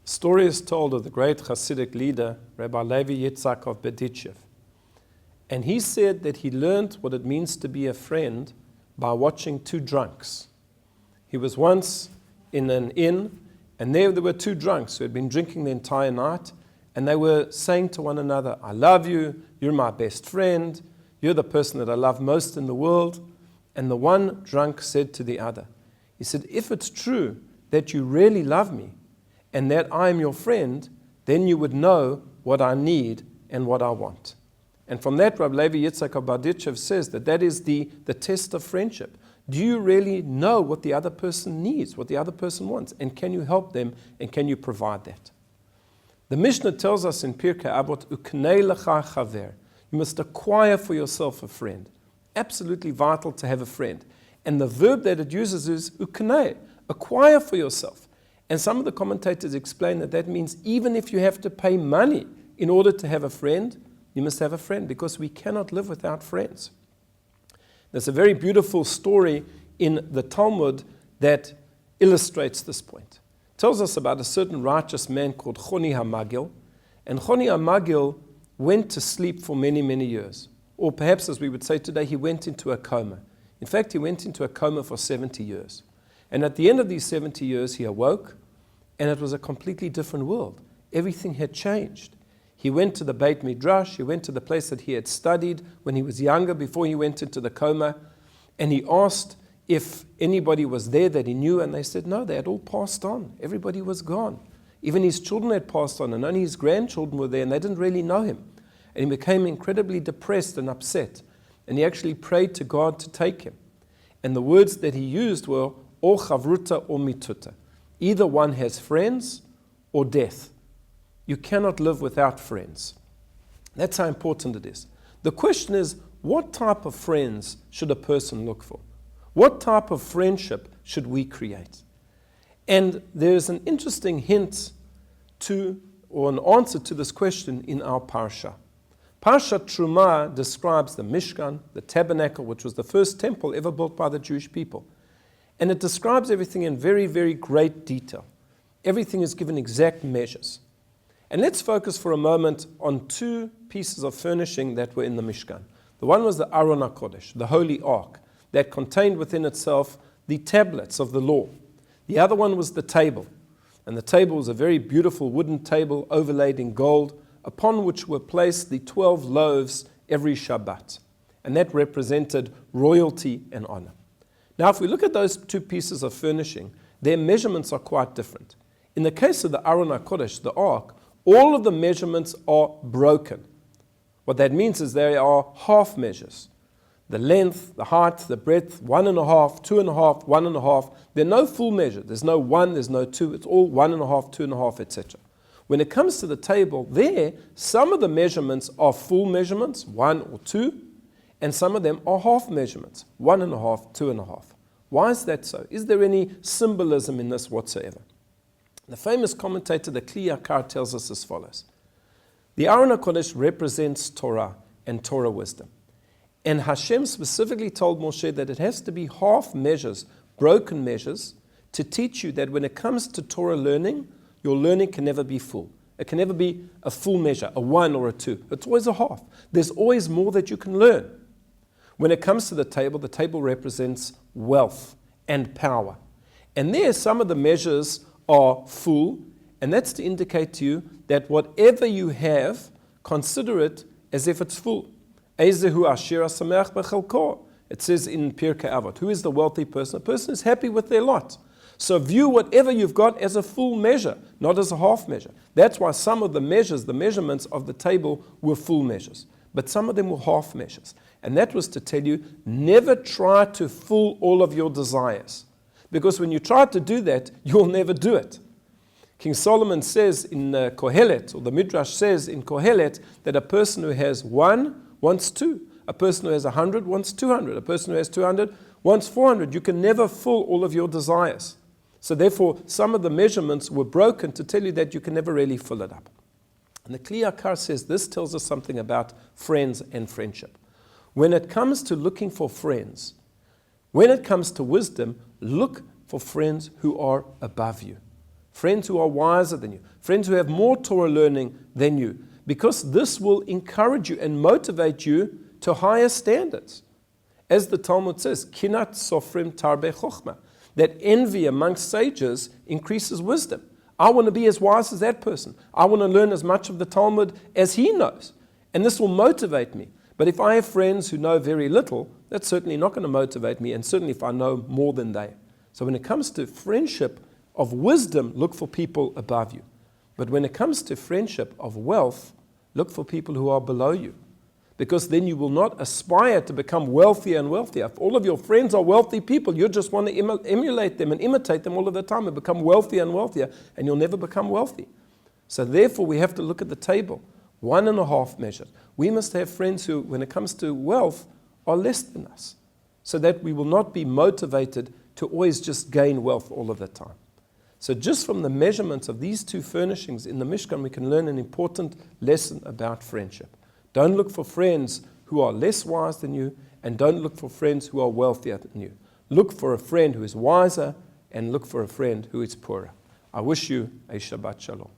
Story is told of the great Hasidic leader, Rabbi Levi Yitzhak of Berdichev. And he said that he learned what it means to be a friend by watching two drunks. He was once in an inn, and there were two drunks who had been drinking the entire night, and they were saying to one another, I love you, you're my best friend, you're the person that I love most in the world. And the one drunk said to the other, he said, if it's true that you really love me, and that I am your friend, then you would know what I need and what I want. And from that, Rabbi Levi Yitzhak of Berdichev says that is the test of friendship. Do you really know what the other person needs, what the other person wants? And can you help them, and can you provide that? The Mishnah tells us in Pirkei Avot, Uknei lecha chaver. You must acquire for yourself a friend. Absolutely vital to have a friend. And the verb that it uses is uknei, acquire for yourself. And some of the commentators explain that means even if you have to pay money in order to have a friend, you must have a friend, because we cannot live without friends. There's a very beautiful story in the Talmud that illustrates this point. It tells us about a certain righteous man called Choni HaMagil. And Choni HaMagil went to sleep for many, many years. Or perhaps, as we would say today, he went into a coma. In fact, he went into a coma for 70 years. And at the end of these 70 years, he awoke, and it was a completely different world. Everything had changed. He went to the Beit Midrash, he went to the place that he had studied when he was younger, before he went into the coma, and he asked if anybody was there that he knew, and they said no, they had all passed on. Everybody was gone. Even his children had passed on, and only his grandchildren were there, and they didn't really know him. And he became incredibly depressed and upset, and he actually prayed to God to take him. And the words that he used were, or chavruta or mituta. Either one has friends or death. You cannot live without friends. That's how important it is. The question is, what type of friends should a person look for? What type of friendship should we create? And there's an interesting hint to, or an answer to this question in our parsha. Parsha Terumah describes the Mishkan, the tabernacle, which was the first temple ever built by the Jewish people. And it describes everything in very, very great detail. Everything is given exact measures. And let's focus for a moment on two pieces of furnishing that were in the Mishkan. The one was the Aron HaKodesh, the Holy Ark, that contained within itself the tablets of the law. The other one was the table. And the table was a very beautiful wooden table overlaid in gold, upon which were placed the 12 loaves every Shabbat. And that represented royalty and honor. Now, if we look at those two pieces of furnishing, their measurements are quite different. In the case of the Aron HaKodesh, the Ark, all of the measurements are broken. What that means is they are half measures. The length, the height, the breadth, 1.5, 2.5, 1.5. They're no full measure. There's no 1, there's no 2. It's all 1.5, 2.5, etc. When it comes to the table, there, some of the measurements are full measurements, 1 or 2, and some of them are half measurements, 1.5, 2.5. Why is that so? Is there any symbolism in this whatsoever? The famous commentator, the Kli Yakar, tells us as follows. The Aron HaKodesh represents Torah and Torah wisdom. And Hashem specifically told Moshe that it has to be half measures, broken measures, to teach you that when it comes to Torah learning, your learning can never be full. It can never be a full measure, a 1 or a 2. It's always a half. There's always more that you can learn. When it comes to the table represents wealth and power. And there, some of the measures are full, and that's to indicate to you that whatever you have, consider it as if it's full. Ezehu asher hasameach bechelko. It says in Pirkei Avot, who is the wealthy person? A person is happy with their lot. So view whatever you've got as a full measure, not as a half measure. That's why some of the measures, the measurements of the table were full measures, but some of them were half measures. And that was to tell you, never try to fill all of your desires. Because when you try to do that, you'll never do it. King Solomon says in Kohelet, or the Midrash says in Kohelet, that a person who has 1 wants 2. A person who has 100 wants 200. A person who has 200 wants 400. You can never fill all of your desires. So therefore, some of the measurements were broken to tell you that you can never really fill it up. And the Kli Yakar says this tells us something about friends and friendship. When it comes to looking for friends, when it comes to wisdom, look for friends who are above you. friends who are wiser than you, friends who have more Torah learning than you, because this will encourage you and motivate you to higher standards. As the Talmud says, kinat sofrim tarbe chochma, that envy amongst sages increases wisdom. I want to be as wise as that person. I want to learn as much of the Talmud as he knows. And this will motivate me. But if I have friends who know very little, that's certainly not going to motivate me, and certainly if I know more than they. So when it comes to friendship of wisdom, look for people above you. But when it comes to friendship of wealth, look for people who are below you. Because then you will not aspire to become wealthier and wealthier. If all of your friends are wealthy people, you just want to emulate them and imitate them all of the time and become wealthier and wealthier, and you'll never become wealthy. So therefore, we have to look at the table. 1.5 measures. We must have friends who, when it comes to wealth, are less than us, so that we will not be motivated to always just gain wealth all of the time. So just from the measurements of these two furnishings in the Mishkan, we can learn an important lesson about friendship. Don't look for friends who are less wise than you, and don't look for friends who are wealthier than you. Look for a friend who is wiser, and look for a friend who is poorer. I wish you a Shabbat Shalom.